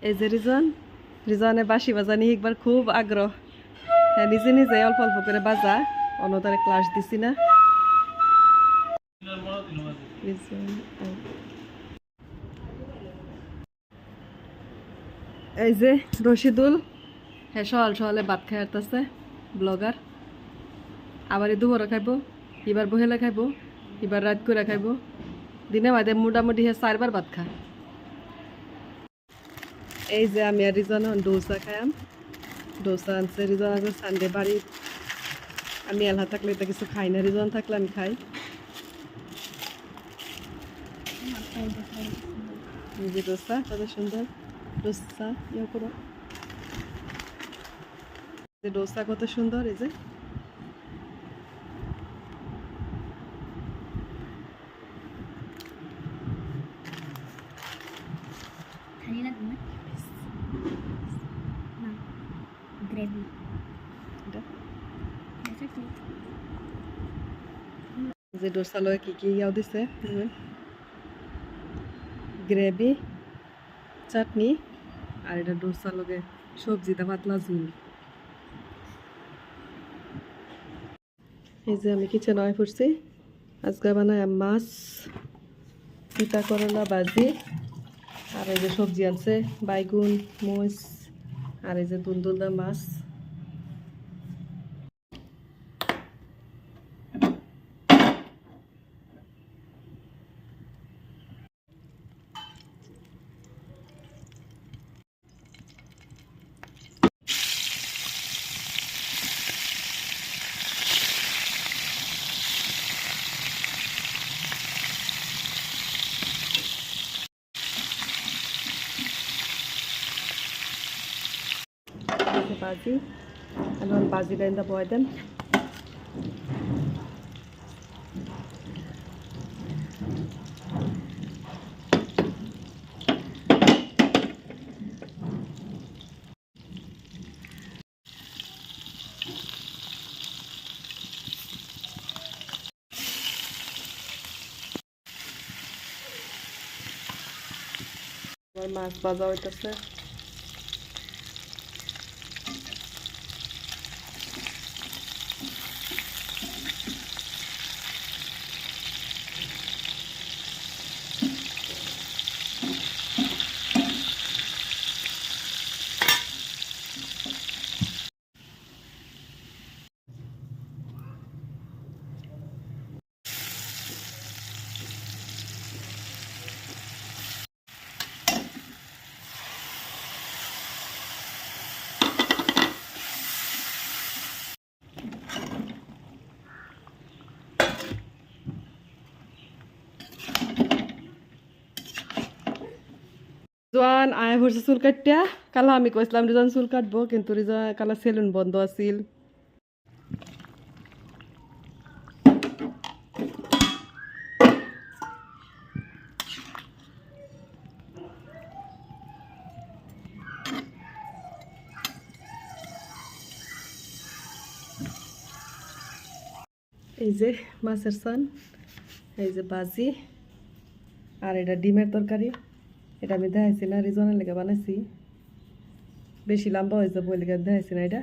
এই যে রিজনে বাঁশি বাজানি একবার খুব আগ্রহ। হ্যাঁ, নিজে নিজে অল্প অল্প করে বাজা, অন্যতারে ক্লাস দিছি না। এই যে রশিদুল, হ্যাঁ সকাল সকালে ভাত খাই আসতেছে ব্লগার। আবার এই দুপুরে খাইব, এবার বহেলে খাইব, এবার রাত করে খাইব। দিনে বাদে মোটামুটি হ্যাঁ 4বার ভাত খা। এই যে আমি আর রিজন ডোসা খাইম। ডোসা আনছে রিজন আগে সানডে বাড়ি। আমি এলা থাকলে তো কিছু খাই না, রিজন থাকলে আমি খাই। এই যে ডোসা কত সুন্দর, ডোসা ইয়ে করো, ডোসা কত সুন্দর। এই যে যে ডোসা লয় কি কি ইয়াও দিছে, গ্রেভি, চাটনি, আর এটা ডোসা লগে সবজিটা পাতলা ঝুল। এই যে আমি কিচেন আয় পড়ছি। আজকে বানায় মাছ, তিতা করলা ভাজি, আর এই যে সবজি আনছে বাইগুন, মরিচ, আর এই যে দুলদুলদা মাছ। ভাজি এখন ভাজিটা ইন্দা বয় দেন। আমার মাছ ভাজা হইতেছে। রিজন আয় হচ্ছে চুল কাটিয়া। কালা আমি কইছিলাম রিজন চুল কাটবো, কিন্তু রিজন কালা সেলুন বন্ধ আছিল। এই যে মাছের সান, এই যে ভাজি, আর এটা ডিমের তরকারি। এটা আমি দেখাইছি না, রিজনের লেগে বানাইছি, বেশি লম্বা হয়েছে বই লেগে দেখাইছি না এটা।